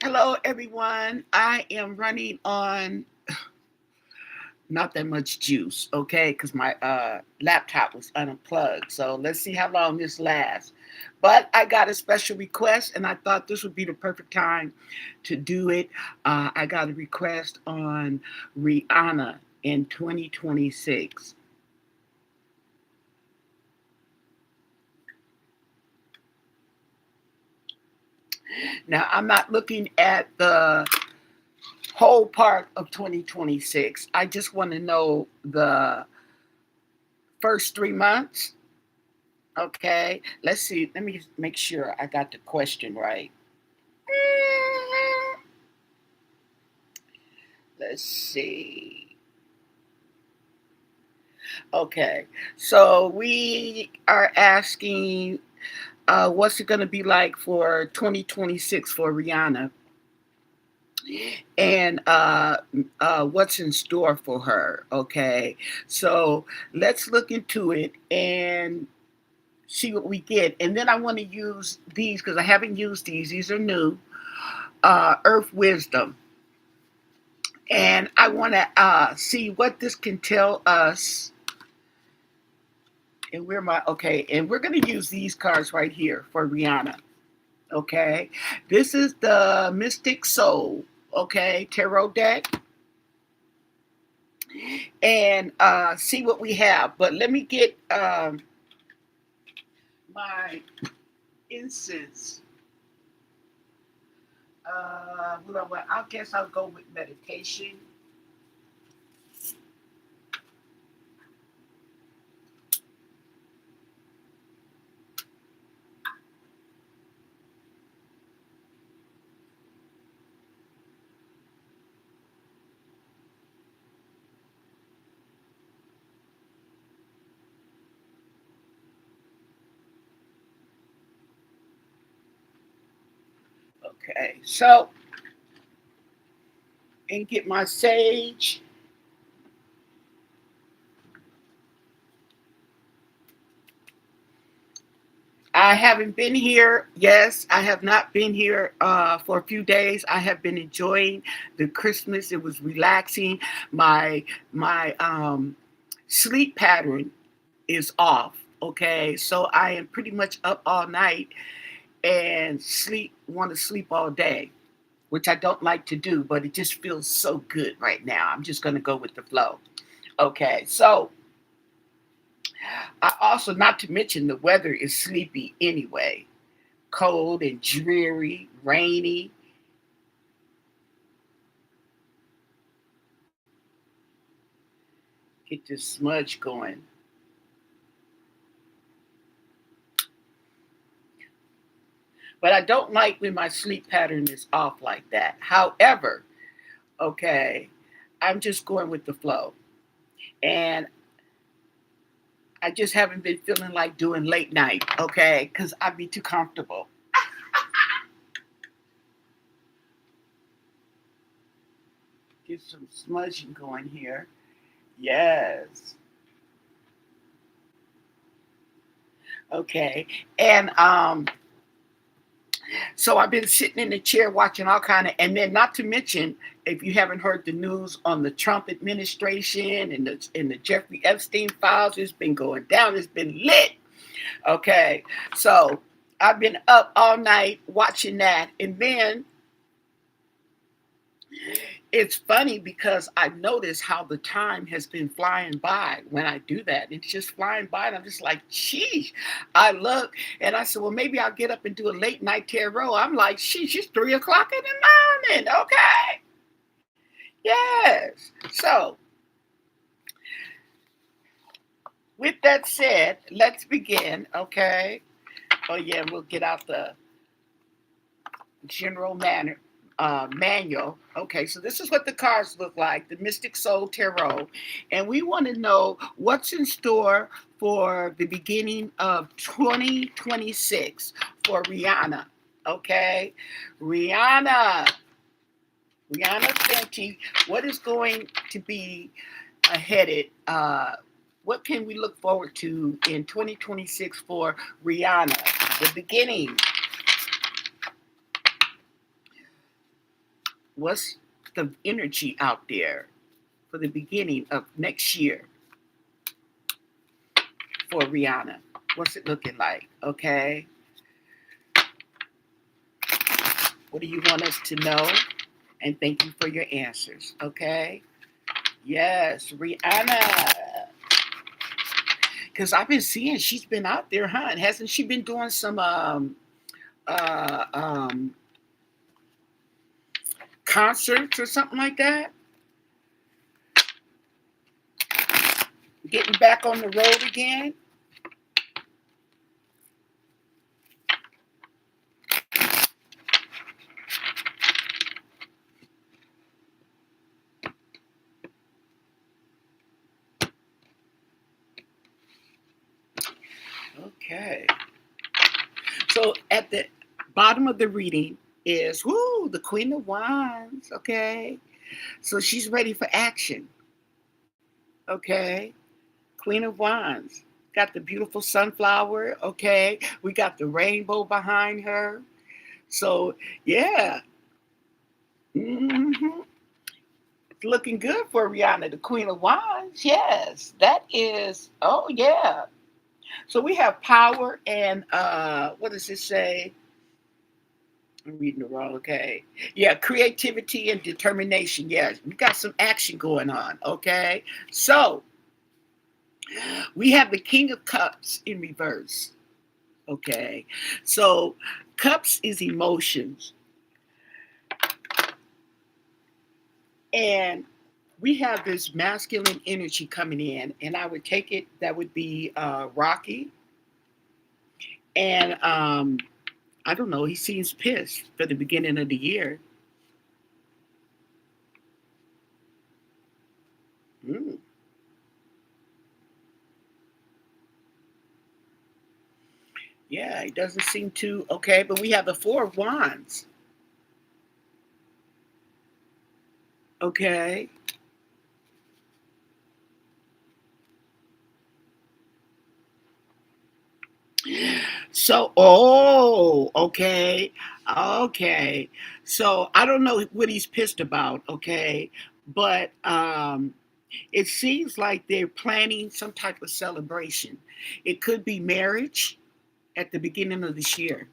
Hello, everyone. I am running on not that much juice, okay, because my laptop was unplugged. So let's see how long this lasts. But I got a special request, and I thought this would be the perfect time to do it. I got a request on Rihanna in 2026. Now, I'm not looking at the whole part of 2026. I just want to know the first 3 months. Okay, let's see. Let me make sure I got the question right. Let's see. Okay, so we are asking what's it going to be like for 2026 for Rihanna and what's in store for her. Okay, so let's look into it and see what we get. And then I want to use these because I haven't used these. These are new. Earth Wisdom. And I want to see what this can tell us. And we're going to use these cards right here for Rihanna. Okay, this is the Mystic Soul, okay, tarot deck, and see what we have. But let me get my incense. Well, I guess I'll go with meditation. Okay, so, and get my sage. I haven't been here. Yes, I have not been here for a few days. I have been enjoying the Christmas. It was relaxing. My sleep pattern is off. Okay, so I am pretty much up all night and want to sleep all day, which I don't like to do, but it just feels so good right now. I'm just going to go with the flow. Okay, so I also, not to mention, the weather is sleepy anyway, cold and dreary, rainy. Get this smudge going. But I don't like when my sleep pattern is off like that. However, okay, I'm just going with the flow. And I just haven't been feeling like doing late night, okay, because I'd be too comfortable. Get some smudging going here. Yes. Okay. And so I've been sitting in the chair watching all kind of, and then not to mention, if you haven't heard the news on the Trump administration and the Jeffrey Epstein files, it's been going down. It's been lit. Okay, so I've been up all night watching that, and then it's funny because I notice how the time has been flying by when I do that. It's just flying by, and I'm just like, geez, I look, and I said, well, maybe I'll get up and do a late night tarot. I'm like, sheesh, it's 3 o'clock in the morning. Okay, yes. So, with that said, let's begin. Okay. Oh yeah, we'll get out the general manual. Okay, so this is what the cards look like, the Mystic Soul Tarot. And we want to know what's in store for the beginning of 2026 for Rihanna. Okay, Rihanna, Rihanna Fenty, what is going to be headed? What can we look forward to in 2026 for Rihanna? The beginning. What's the energy out there for the beginning of next year for Rihanna? What's it looking like? Okay. What do you want us to know? And thank you for your answers. Okay. Yes, Rihanna. Because I've been seeing she's been out there, huh? And hasn't she been doing some uh, um, concerts or something like that? Getting back on the road again? Okay. So at the bottom of the reading is whoo, the Queen of Wands. Okay. So she's ready for action. Okay. Queen of Wands. Got the beautiful sunflower. Okay. We got the rainbow behind her. So yeah. hmm Looking good for Rihanna, the Queen of Wands. Yes. That is, oh yeah. So we have power and what does it say? I'm reading it wrong. Okay. Yeah, creativity and determination. Yes, we got some action going on. Okay. So we have the King of Cups in reverse. Okay. So cups is emotions. And we have this masculine energy coming in. And I would take it that would be Rocky. And I don't know, he seems pissed for the beginning of the year. Mm. Yeah, he doesn't seem to. Okay, but we have the Four of Wands. Okay. So, oh, okay. Okay. So, I don't know what he's pissed about, okay? But it seems like they're planning some type of celebration. It could be marriage at the beginning of this year.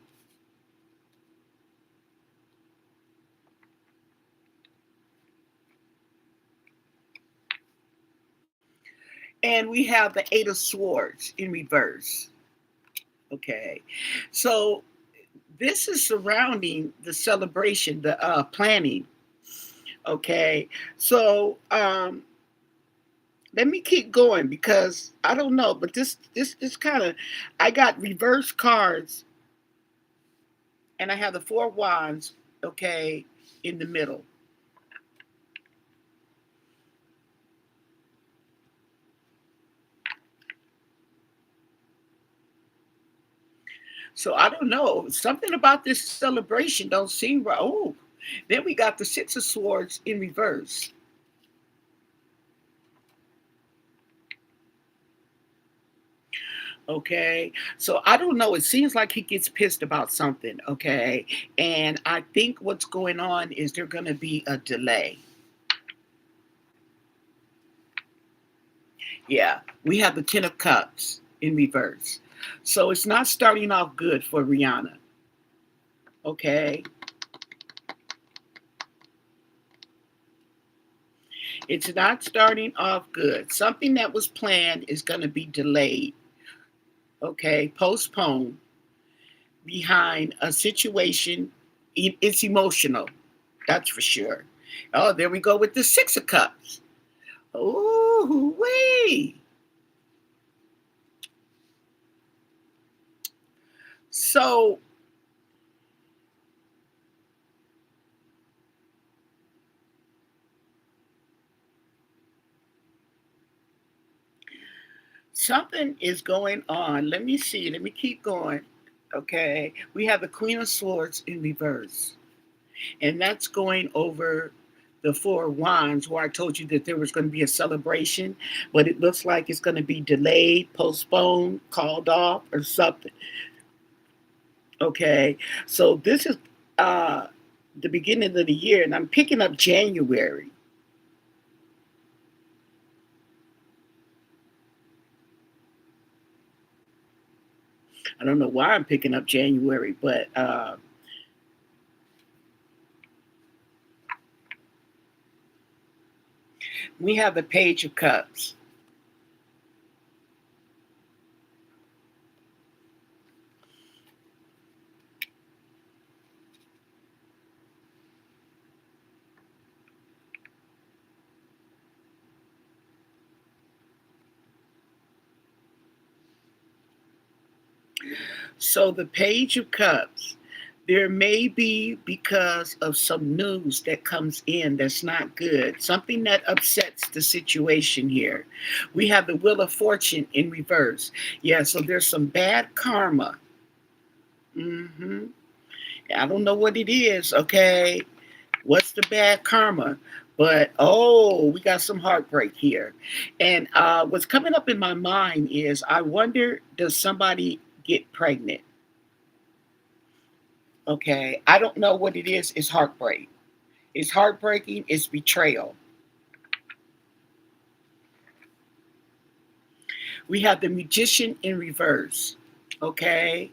And we have the Eight of Swords in reverse. Okay. So, this is surrounding the celebration, the planning. Okay. So, let me keep going because I don't know, but this kind of I got reverse cards and I have the Four Wands, okay, in the middle. So I don't know. Something about this celebration don't seem right. Oh, then we got the Six of Swords in reverse. Okay. So I don't know. It seems like he gets pissed about something. Okay. And I think what's going on is there's going to be a delay. Yeah. We have the Ten of Cups in reverse. So it's not starting off good for Rihanna. Okay. It's not starting off good. Something that was planned is going to be delayed. Okay. Postponed behind a situation. It's emotional. That's for sure. Oh, there we go with the Six of Cups. Oh, wee. So something is going on. Let me see. Let me keep going. Okay. We have the Queen of Swords in reverse. And that's going over the Four of Wands, where I told you that there was going to be a celebration, but it looks like it's going to be delayed, postponed, called off, or something. Okay. So uh the beginning of the year, and I'm picking up January. I don't know why I'm picking up January, but we have the Page of Cups. So the Page of Cups, there may be because of some news that comes in that's not good, something that upsets the situation here. We have the Wheel of Fortune in reverse. Yeah, so there's some bad karma. hmm I don't know what it is, okay? What's the bad karma? But oh, we got some heartbreak here. And what's coming up in my mind is I wonder, does somebody get pregnant? Okay, I don't know what it is. It's heartbreak. It's heartbreaking. It's betrayal. We have the Magician in reverse. Okay,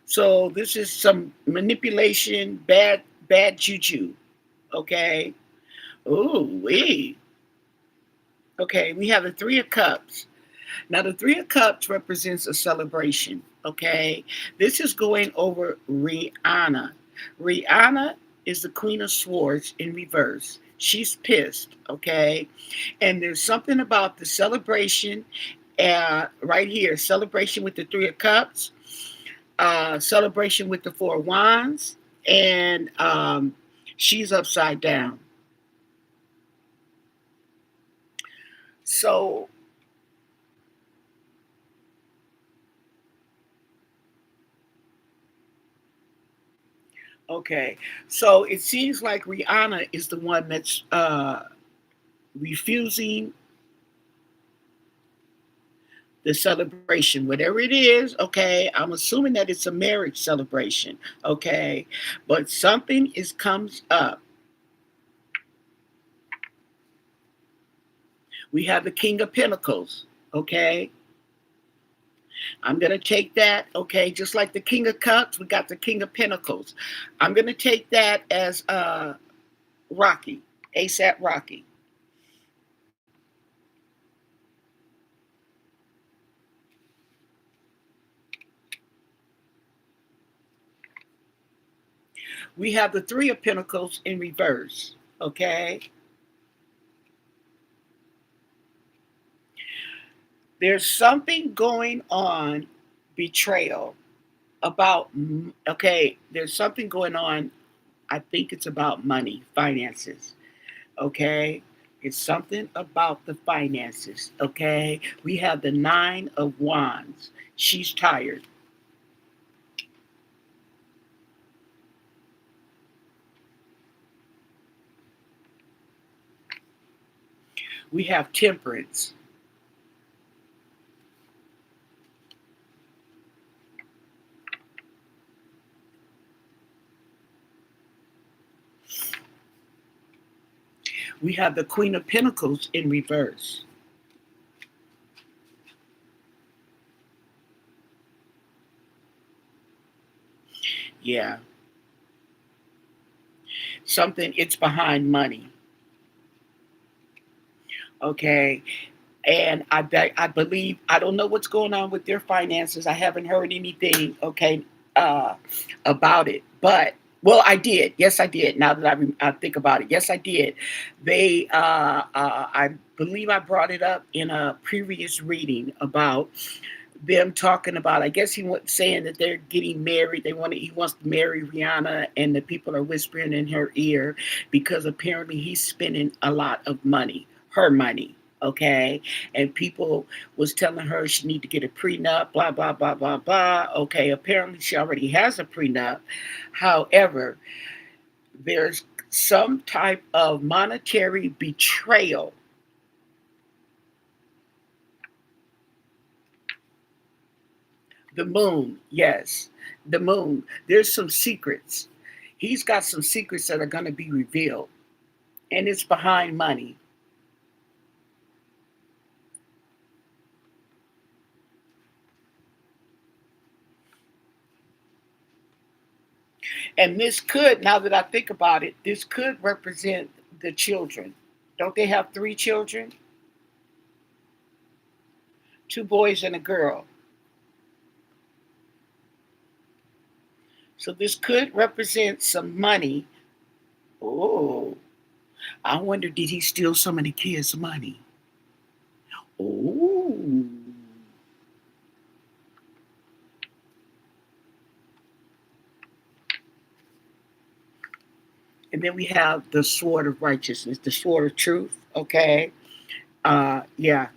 so this is some manipulation, bad juju. Okay. Ooh, wee. Okay, we have the Three of Cups. Now, the Three of Cups represents a celebration. Okay, this is going over Rihanna. Rihanna is the Queen of Swords in reverse. She's pissed. Okay, and there's something about the celebration right here, celebration with the Three of Cups, celebration with the Four of Wands, and she's upside down. So, okay, so it seems like Rihanna is the one that's refusing the celebration, whatever it is. Okay, I'm assuming that it's a marriage celebration. Okay, but something is comes up. We have the King of Pentacles. Okay, I'm gonna take that. Okay, just like the King of Cups, we got the King of Pentacles. I'm gonna take that as Rocky, ASAP Rocky. We have the Three of Pentacles in reverse. Okay, there's something going on, betrayal about, okay, there's something going on. I think it's about money, finances. Okay, it's something about the finances. Okay, we have the Nine of Wands. She's tired. We have Temperance. We have the Queen of Pentacles in reverse. Yeah, something, it's behind money. Okay, and I believe, I don't know what's going on with their finances. I haven't heard anything. Okay, uh, about it, but well, I did. Yes, I did. Now that I think about it, yes, I did. I believe I brought it up in a previous reading about them talking about. I guess he was saying that they're getting married. He wants to marry Rihanna, and the people are whispering in her ear because apparently he's spending a lot of money, her money. Okay, and people was telling her she need to get a prenup. Blah blah blah blah blah. Okay, apparently she already has a prenup. However, there's some type of monetary betrayal. The moon, yes. The moon. There's some secrets. He's got some secrets that are going to be revealed, and it's behind money. And this could, now that I think about it, this could represent the children. Don't they have three children? Two boys and a girl. So this could represent some money. Oh, I wonder, did he steal some of the kids' money? Oh. And then we have the sword of righteousness, the sword of truth. Okay. Yeah.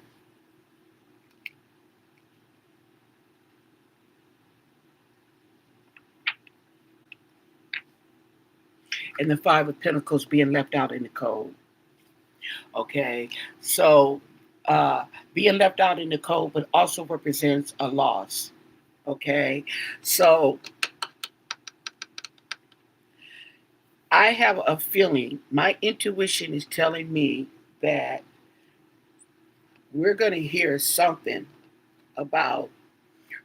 And the five of pentacles being left out in the cold. Okay. So being left out in the cold, but also represents a loss. Okay. So I have a feeling, my intuition is telling me that we're going to hear something about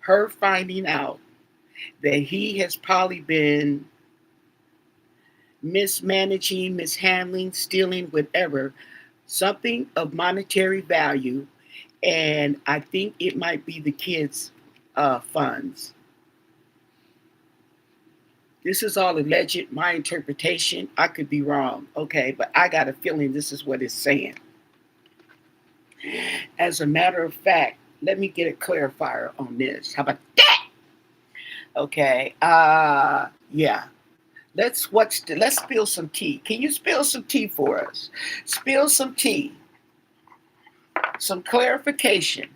her finding out that he has probably been mismanaging, mishandling, stealing, whatever, something of monetary value. And I think it might be the kids' funds. This is all alleged, my interpretation. I could be wrong, okay, but I got a feeling this is what it's saying. As a matter of fact, let me get a clarifier on this. How about that? Okay. Yeah. Let's spill some tea. Can you spill some tea for us? Spill some tea. Some clarification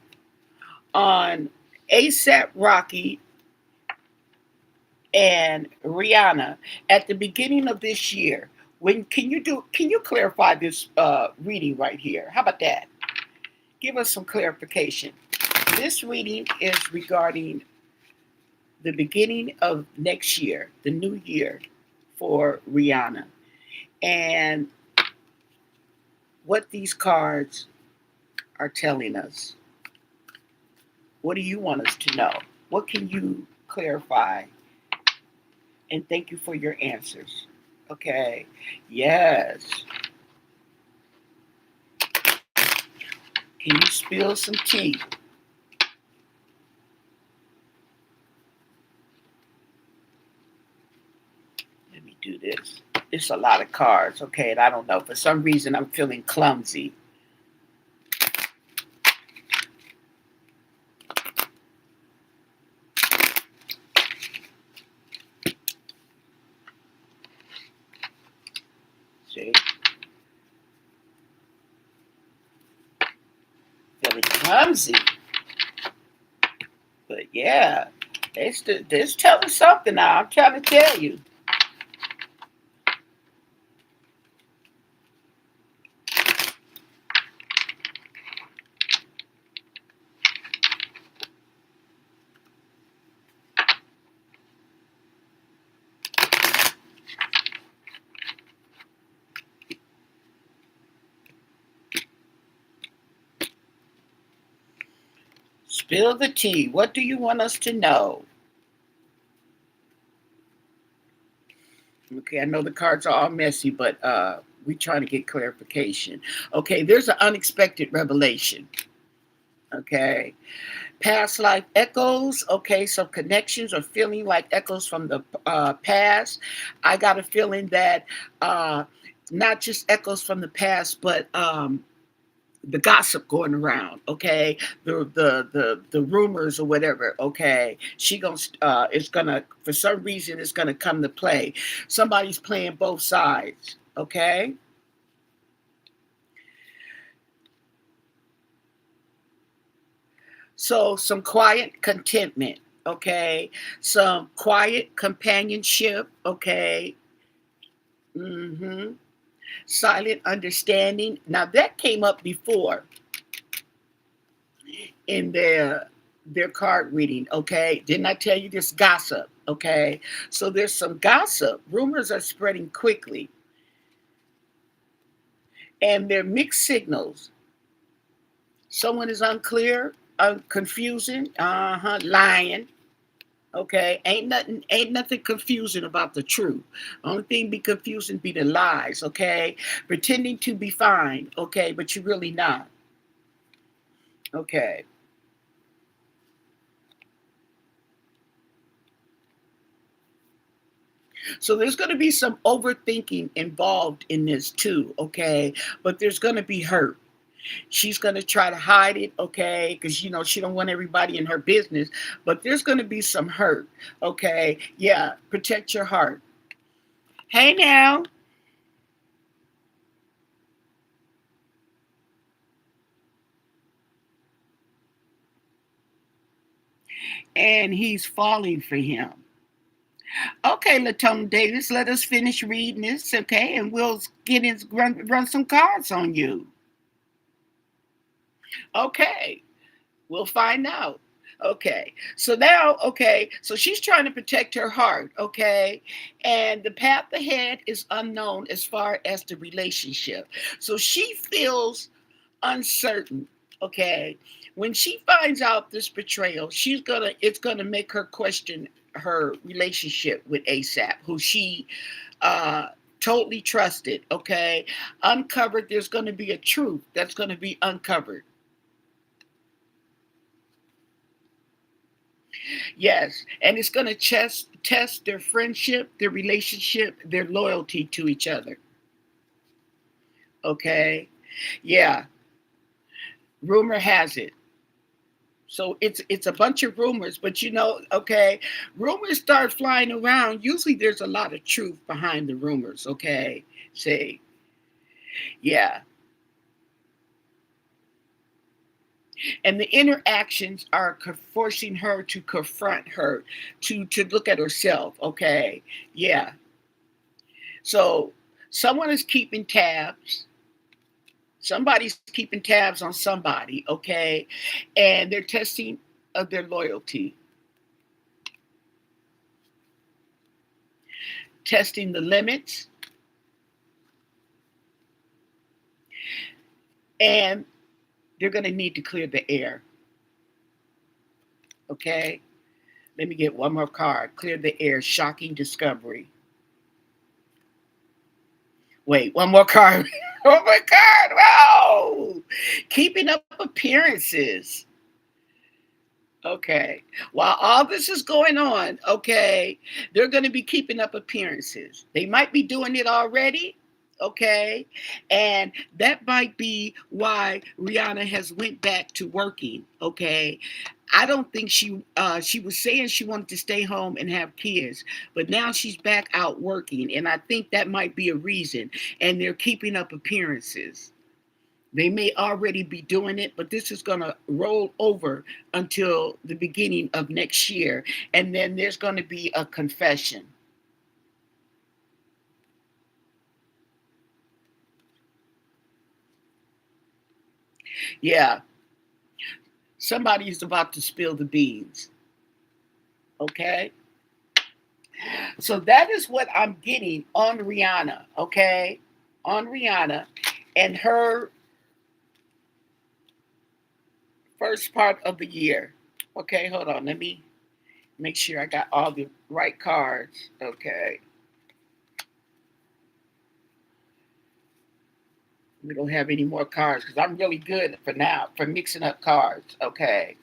on ASAP Rocky and Rihanna at the beginning of this year. When can you clarify this reading right here? How about that? Give us some clarification. This reading is regarding the beginning of next year, the new year for Rihanna, and what these cards are telling us. What do you want us to know? What can you clarify? And thank you for your answers. Okay. Yes. Can you spill some tea? Let me do this. It's a lot of cards, okay, and I don't know. For some reason, I'm feeling clumsy. See? Feeling clumsy. But yeah, it's telling something now. I'm trying to tell you. Spill the tea. What do you want us to know? Okay, I know the cards are all messy, but we're trying to get clarification. Okay, there's an unexpected revelation. Okay, past life echoes. Okay, some connections are feeling like echoes from the past. I got a feeling that not just echoes from the past, but the gossip going around, okay, the rumors or whatever, okay, she gonna it's gonna, for some reason it's gonna come to play. Somebody's playing both sides, okay. So some quiet contentment, okay, some quiet companionship, okay. Mm-hmm. Silent understanding. Now that came up before in there. their card reading, okay? Didn't I tell you this gossip, okay? So there's some gossip. Rumors are spreading quickly, and they're mixed signals. Someone is unclear, confusing, lying. Okay, ain't nothing confusing about the truth. Only thing be confusing be the lies. Okay, pretending to be fine. Okay, but you're really not. Okay, so there's going to be some overthinking involved in this too. Okay, but there's going to be hurt. She's going to try to hide it, okay, because she don't want everybody in her business, but there's going to be some hurt. Okay, yeah, protect your heart. Hey now. And he's falling for him. Okay, Latona Davis, let us finish reading this, okay, and we'll run some cards on you. Okay, we'll find out. Okay, so now, okay, so she's trying to protect her heart, okay, and the path ahead is unknown as far as the relationship. So she feels uncertain, okay. When she finds out this betrayal, it's gonna make her question her relationship with ASAP, who she uh totally trusted, okay. Uncovered, there's gonna be a truth that's gonna be uncovered. Yes, and it's gonna test their friendship, their relationship, their loyalty to each other. Okay. Yeah. Rumor has it. So it's a bunch of rumors, but okay, rumors start flying around. Usually there's a lot of truth behind the rumors, okay? Say, yeah. And the interactions are forcing her to confront her, to look at herself, okay? Yeah. So someone is keeping tabs. Somebody's keeping tabs on somebody, okay? And they're testing of their loyalty, testing the limits, and they're going to need to clear the air. Okay? Let me get one more card. Clear the air. Shocking discovery. Wait, one more card. Oh my God. Wow. Keeping up appearances. Okay. While all this is going on, okay, they're going to be keeping up appearances. They might be doing it already, okay? And that might be why Rihanna has went back to working, okay? I don't think she was saying she wanted to stay home and have kids, but now she's back out working, and I think that might be a reason. And they're keeping up appearances. They may already be doing it, but this is going to roll over until the beginning of next year. And then there's going to be a confession. Yeah, somebody's about to spill the beans. Okay. So that is what I'm getting on Rihanna. Okay. On Rihanna and her first part of the year. Okay. Hold on. Let me make sure I got all the right cards. Okay. We don't have any more cards because I'm really good for now for mixing up cards. Okay.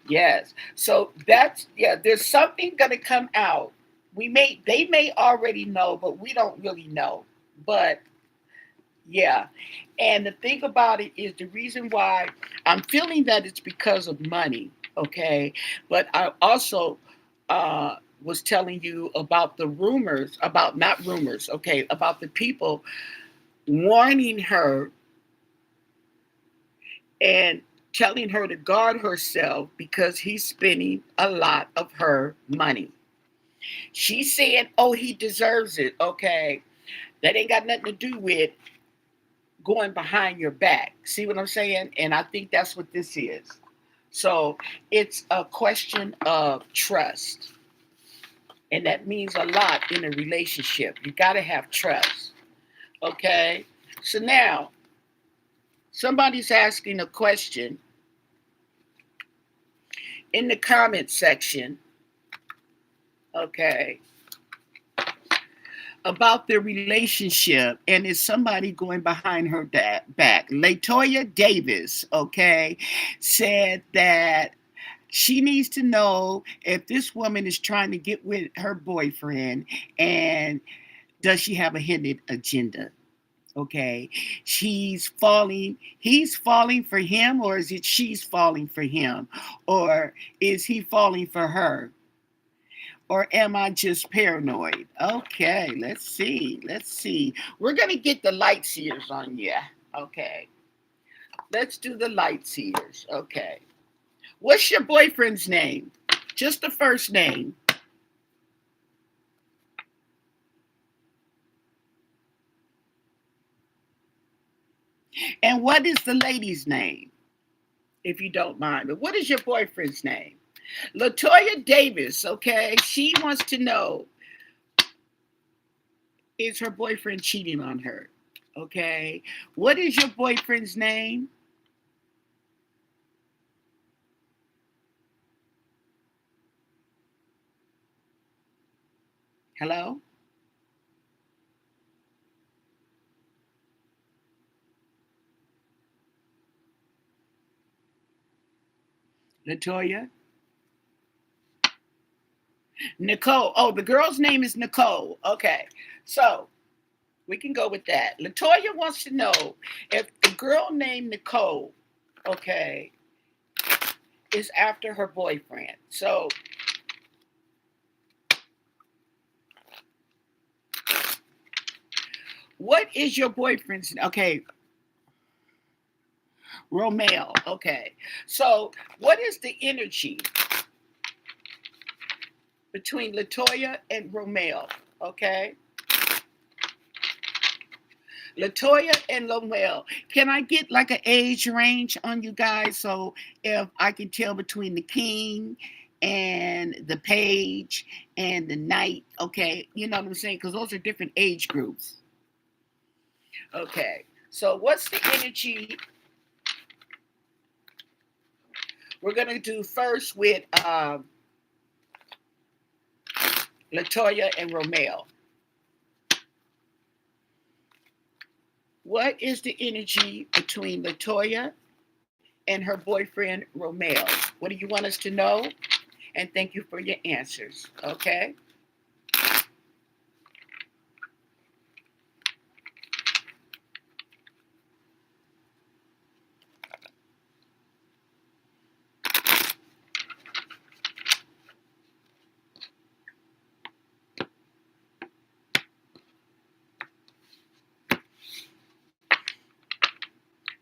Yes. So yeah, there's something gonna come out. They may already know, but we don't really know. But yeah. And the thing about it is the reason why I'm feeling that it's because of money. Okay. But I also was telling you about the rumors, about not rumors, okay, about the people warning her and telling her to guard herself because he's spending a lot of her money. She's saying, oh, he deserves it. Okay. That ain't got nothing to do with going behind your back. See what I'm saying? And I think that's what this is. So it's a question of trust. And that means a lot in a relationship. You got to have trust. Okay? So now, somebody's asking a question in the comment section, okay, about their relationship, and is somebody going behind her back. Latoya Davis, okay, said that she needs to know if this woman is trying to get with her boyfriend, and does she have a hidden agenda? Okay, he's falling for him, or is it she's falling for him, or is he falling for her, or am I just paranoid? Okay, let's see, we're gonna get the light seers on you. Okay, let's do the light seers. Okay, what's your boyfriend's name? Just the first name. And what is the lady's name, if you don't mind? But what is your boyfriend's name? Latoya Davis, okay, she wants to know, is her boyfriend cheating on her? Okay, what is your boyfriend's name? Hello? Latoya? Nicole. Oh, the girl's name is Nicole. Okay, so we can go with that. Latoya wants to know if the girl named Nicole, okay, is after her boyfriend. So what is your boyfriend's, okay, Romeo. Okay, so what is the energy between Latoya and Romeo? Okay, Latoya and Romeo. Can I get like an age range on you guys, so if I can tell between the king and the page and the knight? Okay, you know what I'm saying, because those are different age groups. Okay, so what's the energy? We're gonna do first with Latoya and Romeo. What is the energy between Latoya and her boyfriend Romeo? What do you want us to know? And thank you for your answers. Okay.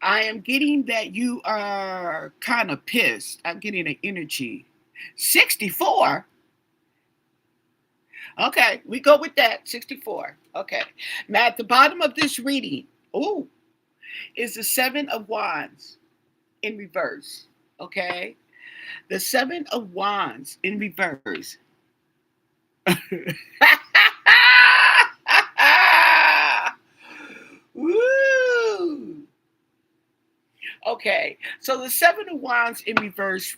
I am getting that you are kind of pissed. I'm getting an energy. 64. Okay, we go with that. 64. Okay. Now at the bottom of this reading, ooh, is the Seven of Wands in reverse. Okay. The Seven of Wands in reverse. Woo! Okay, so the Seven of Wands in reverse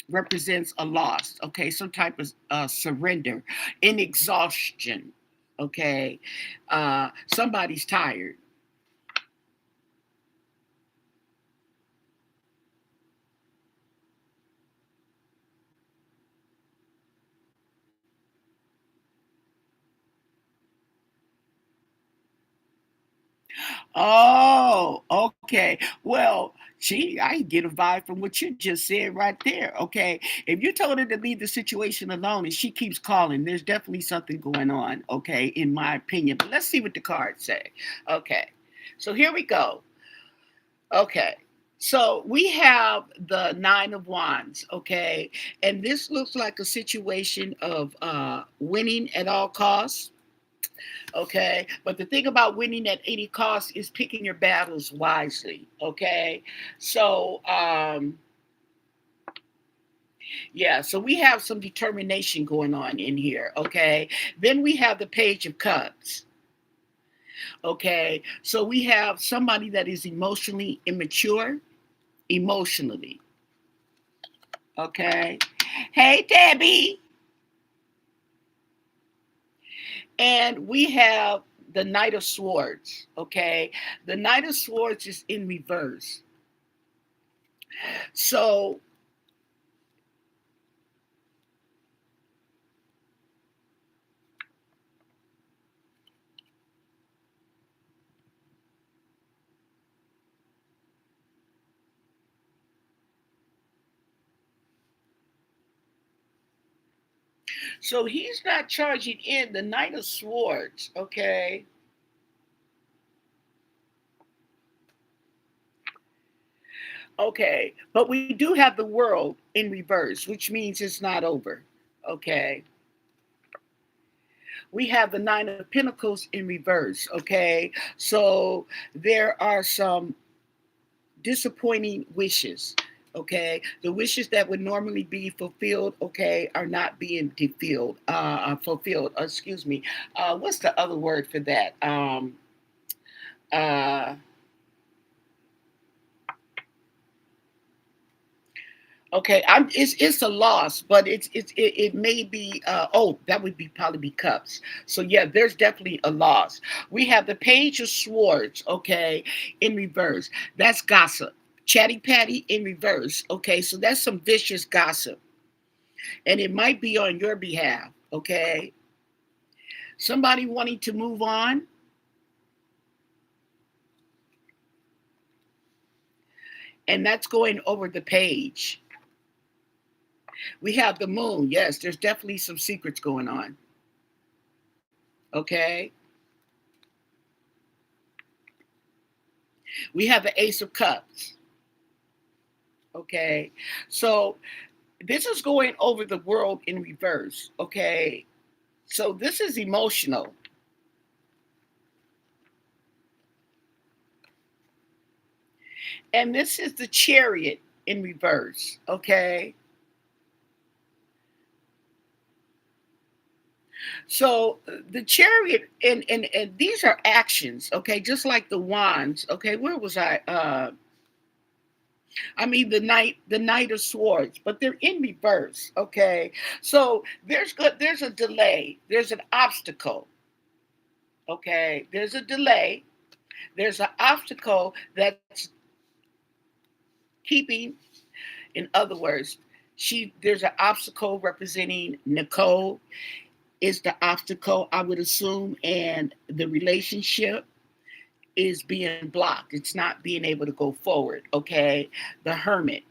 represents a loss. Okay, some type of surrender, an exhaustion. Okay, somebody's tired. Oh, okay. Well, gee, I get a vibe from what you just said right there. Okay. If you told her to leave the situation alone and she keeps calling, there's definitely something going on. Okay. In my opinion. But let's see what the cards say. Okay. So here we go. Okay. So we have the Nine of Wands. Okay. And this looks like a situation of winning at all costs. Okay, but the thing about winning at any cost is picking your battles wisely. Okay, so yeah, so we have some determination going on in here. Okay, then we have the Page of Cups. Okay, so we have somebody that is emotionally immature, emotionally. Okay, hey Debbie. And we have the Knight of Swords. Okay, the Knight of Swords is in reverse. So so he's not charging in the Knight of Swords. Okay. Okay, but we do have the World in reverse, which means it's not over. Okay, we have the Nine of Pentacles in reverse. Okay, so there are some disappointing wishes. Okay, the wishes that would normally be fulfilled, okay, are not being fulfilled. Excuse me. What's the other word for that? Uh, Okay, it's a loss, but it may be that would be probably be cups. So yeah, there's definitely a loss. We have the Page of Swords, okay, in reverse. That's gossip. Chatty Patty in reverse. Okay, so that's some vicious gossip. And it might be on your behalf, okay? Somebody wanting to move on, and that's going over the page. We have the moon. Yes, there's definitely some secrets going on. Okay. We have the Ace of Cups. Okay. So this is going over the world in reverse. Okay. So this is emotional. And this is the Chariot in reverse. Okay. So the Chariot and these are actions. Okay. Just like the wands. Okay. Where was I? I mean the Knight of Swords, but they're in reverse. Okay. So there's a delay. There's an obstacle. Okay. There's a delay. There's an obstacle that's keeping, in other words, there's an obstacle representing Nicole is the obstacle, I would assume, and the relationship is being blocked. It's not being able to go forward. Okay. The Hermit.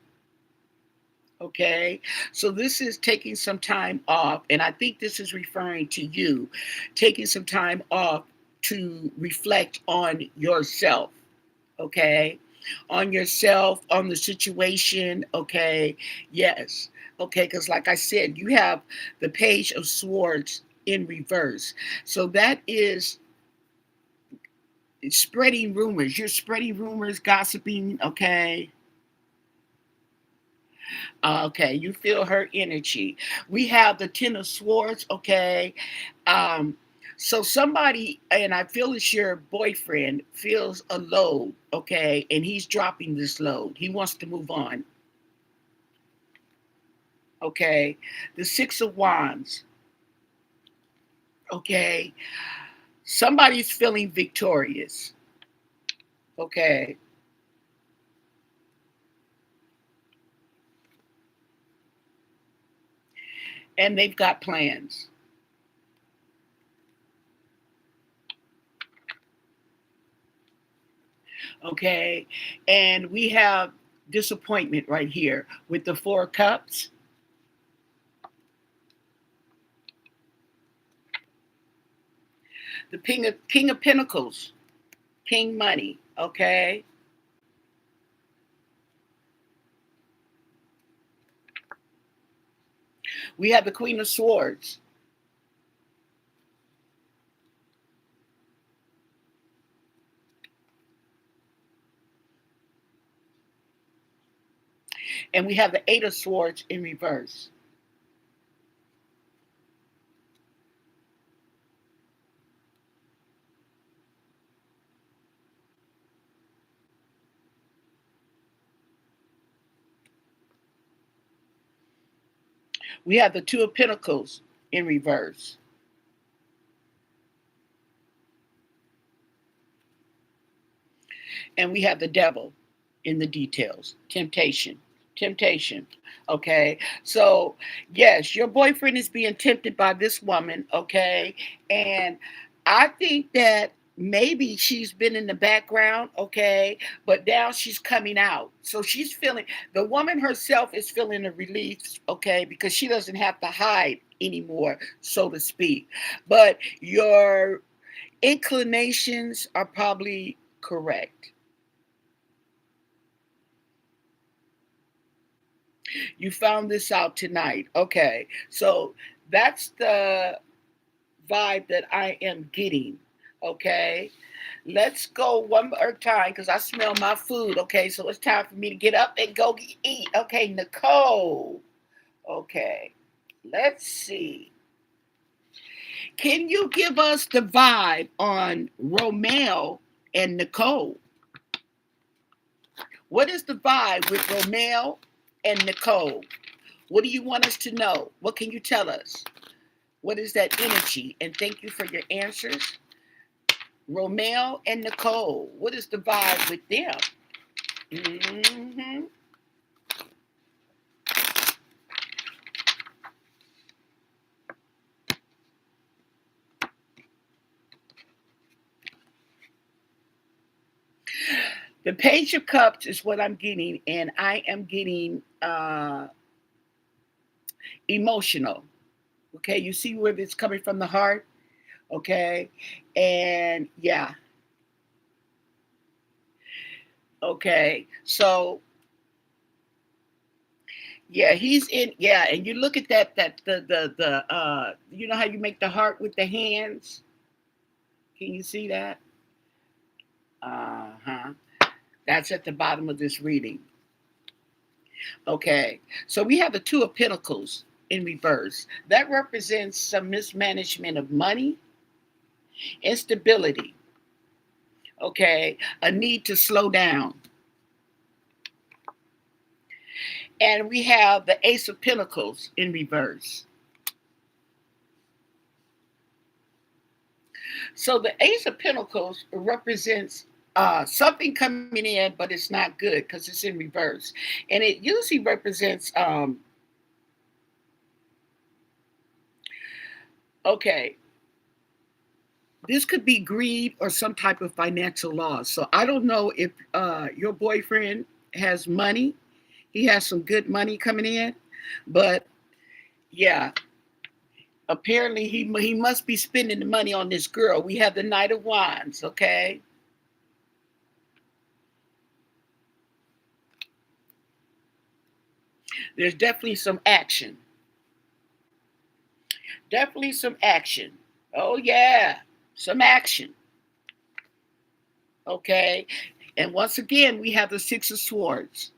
Okay. So this is taking some time off, and I think this is referring to you taking some time off to reflect on yourself. Okay, on yourself, on the situation. Okay, yes. Okay, because like I said, you have the Page of Swords in reverse. So that is spreading rumors. You're spreading rumors, gossiping. Okay. Okay, you feel her energy. We have the Ten of Swords. Okay. Um, so somebody, and I feel it's your boyfriend, feels a load. Okay. And he's dropping this load. He wants to move on. Okay. The Six of Wands. Okay. Somebody's feeling victorious. Okay. And they've got plans. Okay. And we have disappointment right here with the Four of Cups. The King of Pentacles. King Money. Okay. We have the Queen of Swords. And we have the Eight of Swords in reverse. We have the Two of Pentacles in reverse. And we have the Devil in the details. Temptation. Temptation. Okay. So, yes, your boyfriend is being tempted by this woman. Okay. And I think that maybe she's been in the background. Okay. But now she's coming out. So she's feeling, the woman herself is feeling a relief. Okay. Because she doesn't have to hide anymore, so to speak. But your inclinations are probably correct. You found this out tonight. Okay. So that's the vibe that I am getting. Okay. Let's go one more time because I smell my food. Okay. So it's time for me to get up and go eat. Okay. Nicole. Okay. Let's see. Can you give us the vibe on Romeo and Nicole? What is the vibe with Romeo and Nicole? What do you want us to know? What can you tell us? What is that energy? And thank you for your answers. Romeo and Nicole, what is the vibe with them? Mm-hmm. The Page of Cups is what I'm getting, and I am getting emotional. Okay, you see where it's coming from the heart? Okay, and yeah, okay, so yeah, he's in. Yeah, and you look at that the you know how you make the heart with the hands? Can you see that? Uh-huh. That's at the bottom of this reading. Okay. So we have the Two of Pentacles in reverse. That represents some mismanagement of money, instability. Okay. A need to slow down. And we have the Ace of Pentacles in reverse. So the Ace of Pentacles represents something coming in, but it's not good because it's in reverse. And it usually represents, okay, this could be greed or some type of financial loss. So I don't know if your boyfriend has money. He has some good money coming in, but yeah, apparently he must be spending the money on this girl. We have the Knight of Wands. Okay. There's definitely some action. Definitely some action. Oh yeah, some action. Okay. And once again, we have the Six of Swords.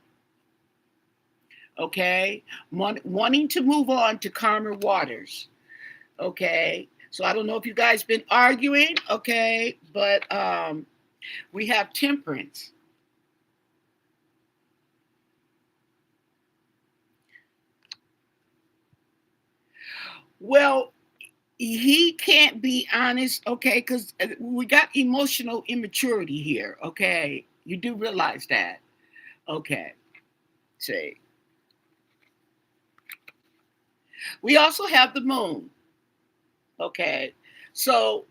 Okay. Wanting to move on to calmer waters. Okay. So I don't know if you guys been arguing. Okay. But we have Temperance. Well, he can't be honest. Okay. Because we got emotional immaturity here. Okay. You do realize that. Okay. See. We also have the moon. Okay. So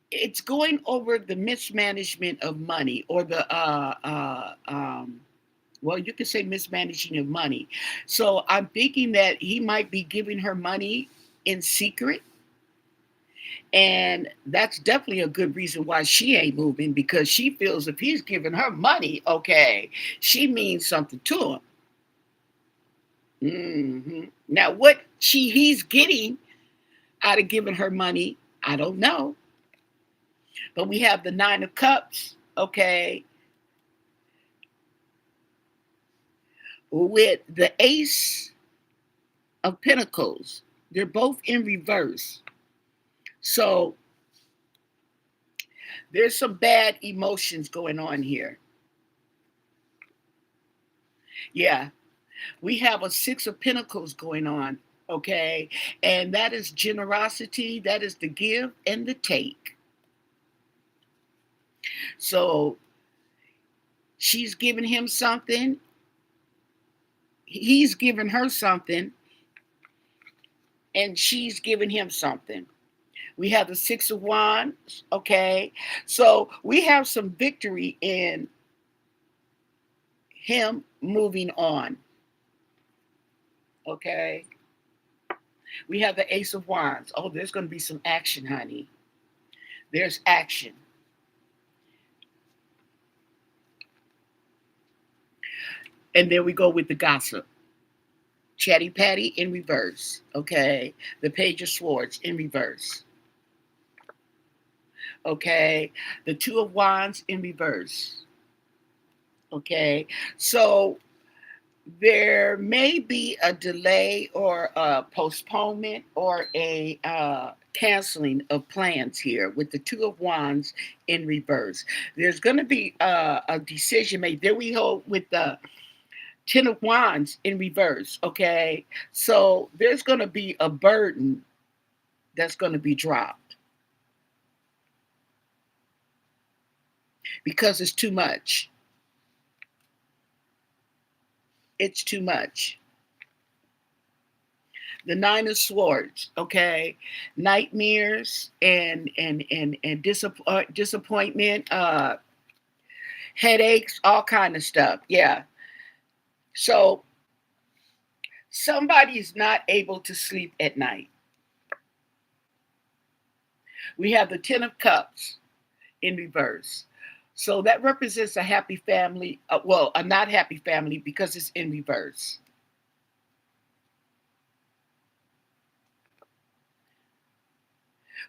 it's going over the mismanagement of money or the well, you could say mismanaging of money. So I'm thinking that he might be giving her money in secret. And that's definitely a good reason why she ain't moving because she feels if he's giving her money, okay, she means something to him. Now, what he's getting out of giving her money, I don't know. But we have the Nine of Cups, okay, with the Ace of Pentacles. They're both in reverse. So there's some bad emotions going on here. Yeah, we have a Six of Pentacles going on, okay? And that is generosity, that is the give and the take. So she's giving him something, he's giving her something, and she's giving him something. We have the Six of Wands, okay? So we have some victory in him moving on, okay? We have the Ace of Wands. Oh, there's going to be some action, honey. There's action. And then we go with the gossip. Chatty Patty in reverse, okay? The Page of Swords in reverse, okay? The Two of Wands in reverse, okay? So there may be a delay or a postponement or a canceling of plans here with the Two of Wands in reverse. There's going to be a decision made. There we go with the Ten of Wands in reverse, okay? So there's going to be a burden that's going to be dropped because it's too much. It's too much. The Nine of Swords, okay? Nightmares and disappointment, headaches, all kind of stuff. Yeah. So somebody's not able to sleep at night. We have the Ten of Cups in reverse. So that represents a happy family, well, a not happy family because it's in reverse.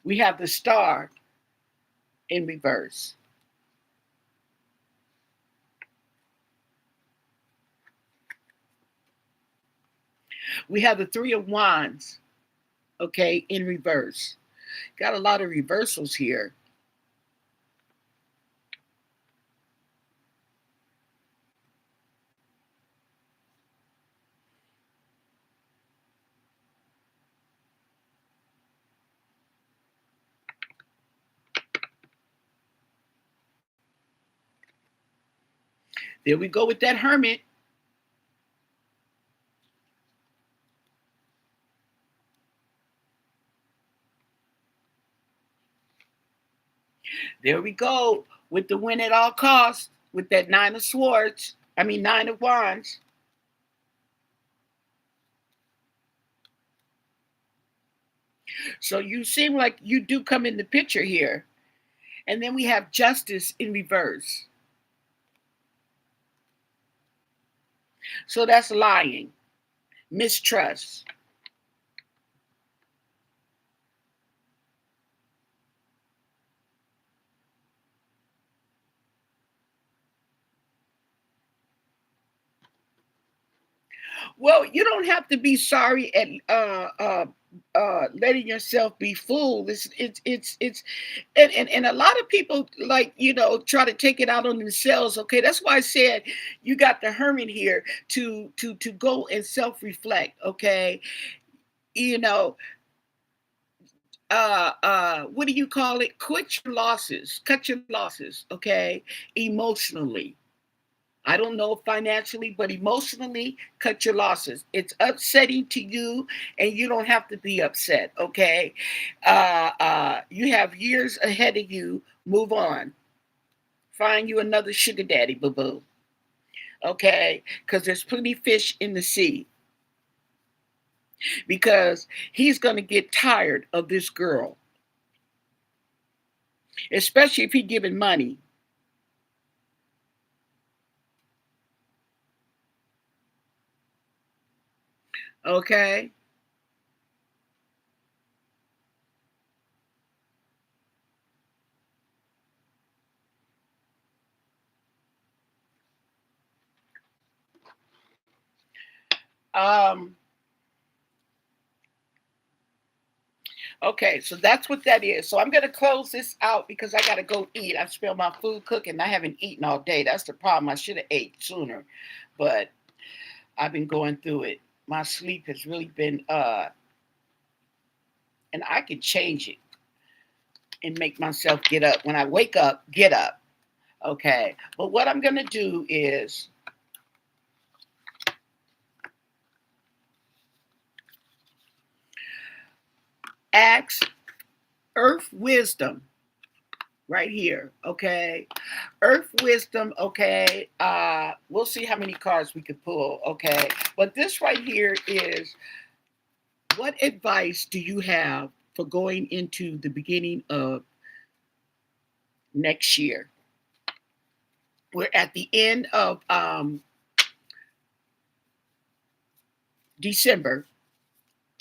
We have the Star in reverse. We have the Three of Wands, okay, in reverse. Got a lot of reversals here. There we go with that Hermit. There we go with the win at all costs with that Nine of Swords. I mean, Nine of Wands. So you seem like you do come in the picture here. And then we have Justice in reverse. So that's lying, mistrust. Well, you don't have to be sorry at letting yourself be fooled. It's and a lot of people like try to take it out on themselves. Okay, that's why I said you got the Hermit here to go and self reflect. Okay, you know what do you call it? Quit your losses, cut your losses. Okay, emotionally. I don't know financially, but emotionally, cut your losses. It's upsetting to you, and you don't have to be upset, okay? You have years ahead of you. Move on. Find you another sugar daddy, boo boo, okay? Because there's plenty of fish in the sea. Because he's going to get tired of this girl, especially if he's giving money, okay? Um, okay, so that's what that is. So I'm gonna close this out because I gotta go eat. I spilled my food cooking. I haven't eaten all day. That's the problem. I should have ate sooner, but I've been going through it. My sleep has really been and I can change it and make myself get up. When I wake up, get up. Okay. But what I'm gonna do is ask Earth Wisdom right here. Okay. Earth Wisdom, okay. We'll see how many cards we can pull, okay. But this right here is, what advice do you have for going into the beginning of next year? We're at the end of December,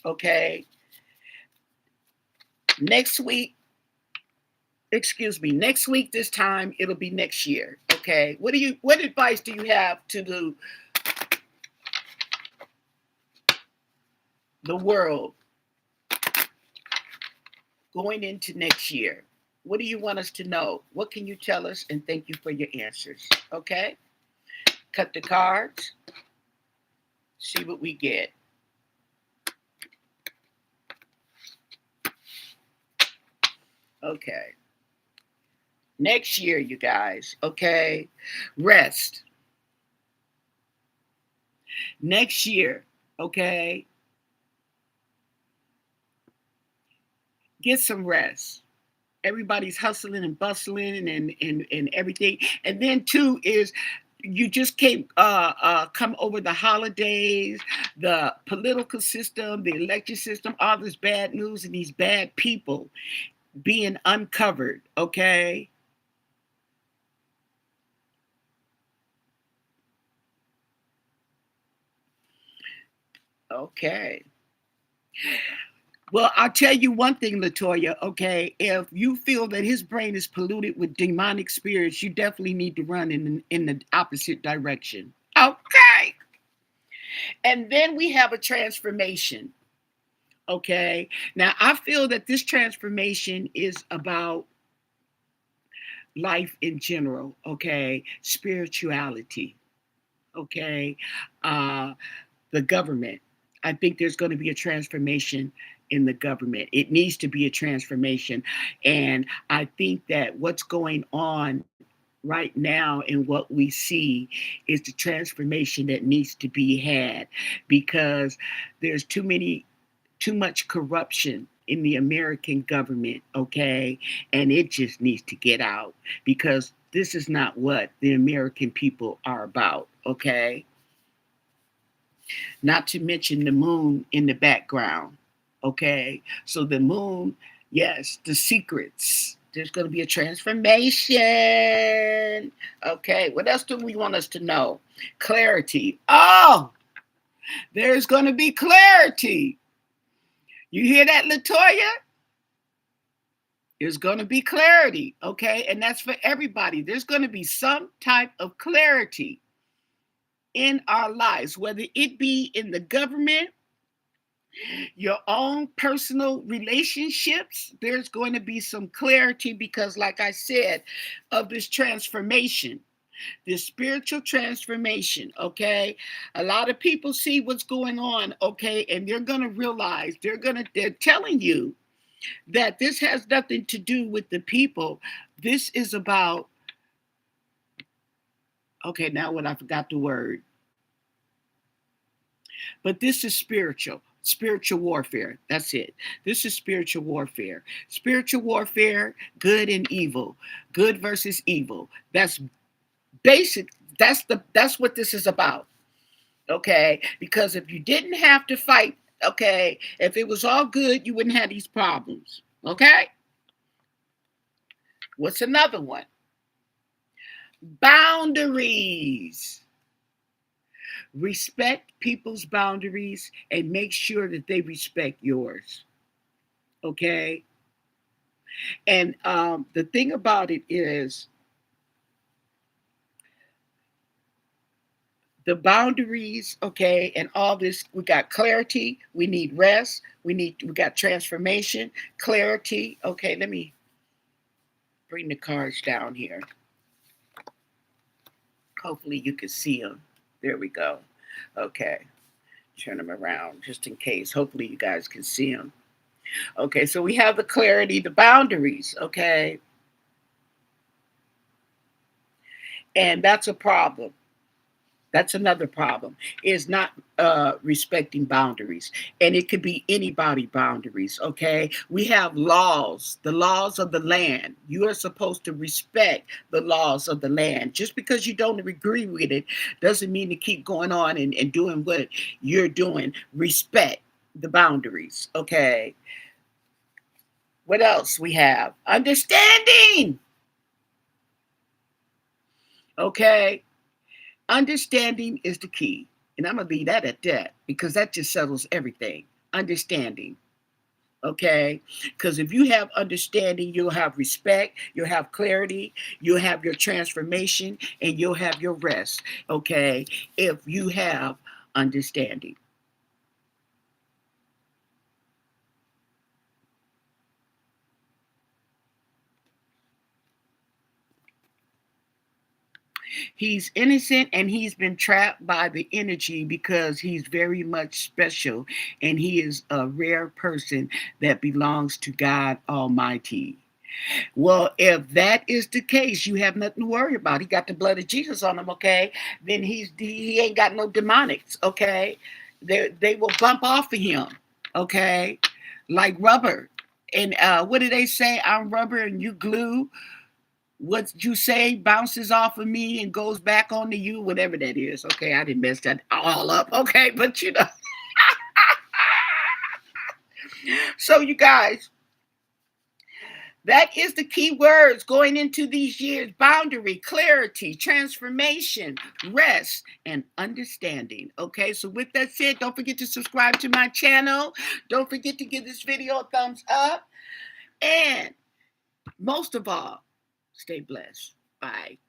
okay. Next week, excuse me, next week this time it'll be next year, okay. What advice do you have to the world going into next year? What do you want us to know? What can you tell us? And thank you for your answers. Okay? Cut the cards. See what we get. Okay. Next year, you guys. Okay? Rest. Next year. Okay? Get some rest. Everybody's hustling and bustling and everything. And then two is, you just can't come over the holidays, the political system, the election system, all this bad news and these bad people being uncovered. Okay. Okay. Well, I'll tell you one thing, Latoya. Okay, if you feel that his brain is polluted with demonic spirits, you definitely need to run in the opposite direction. Okay. And then we have a transformation. Okay. Now, I feel that this transformation is about life in general. Okay. Spirituality. Okay. Uh, the government. I think there's going to be a transformation in the government. It needs to be a transformation. And I think that what's going on right now and what we see is the transformation that needs to be had, because there's too much corruption in the American government, okay? And it just needs to get out, because this is not what the American people are about, okay? Not to mention the moon in the background, okay? So the moon, yes, the secrets. There's going to be a transformation. Okay, what else do we want us to know? Clarity. Oh, there's going to be clarity. You hear that, Latoya? There's going to be clarity, okay? And that's for everybody. There's going to be some type of clarity in our lives, whether it be in the government, your own personal relationships. There's going to be some clarity because, like I said, of this transformation, this spiritual transformation, okay? A lot of people see what's going on, okay? And they're going to realize, they're telling you that this has nothing to do with the people. This is about, okay, now what, I forgot the word, but this is spiritual warfare. That's it. This is spiritual warfare. Spiritual warfare, good and evil, good versus evil. That's basic. That's what this is about. Okay? Because if you didn't have to fight, okay, if it was all good, you wouldn't have these problems. Okay? What's another one? Boundaries. Respect people's boundaries and make sure that they respect yours. Okay? And the thing about it is, the boundaries, okay, and all this. We got clarity, we need rest, we got transformation, clarity. Okay, let me bring the cards down here. Hopefully you can see them. There we go. Okay, turn them around just in case. Hopefully you guys can see them. Okay, so we have the clarity, the boundaries, okay, and that's a problem. That's another problem, is not respecting boundaries. And it could be anybody boundaries, okay? We have laws, the laws of the land. You are supposed to respect the laws of the land. Just because you don't agree with it doesn't mean to keep going on and doing what you're doing. Respect the boundaries, okay? What else we have? Understanding, okay? Understanding is the key. And I'm going to leave that at that because that just settles everything. Understanding. Okay. Because if you have understanding, you'll have respect, you'll have clarity, you'll have your transformation, and you'll have your rest. Okay. If you have understanding. He's innocent and he's been trapped by the energy because he's very much special and he is a rare person that belongs to God Almighty. Well, if that is the case, you have nothing to worry about. He got the blood of Jesus on him, okay? Then he ain't got no demonics, okay? They will bump off of him, okay? Like rubber. And what do they say? I'm rubber and you glue. What you say bounces off of me and goes back onto you, whatever that is. Okay, I didn't mess that all up. Okay, but you know. So you guys, that is the key words going into these years: boundary, clarity, transformation, rest, and understanding. Okay, so with that said, don't forget to subscribe to my channel. Don't forget to give this video a thumbs up. And most of all, stay blessed. Bye.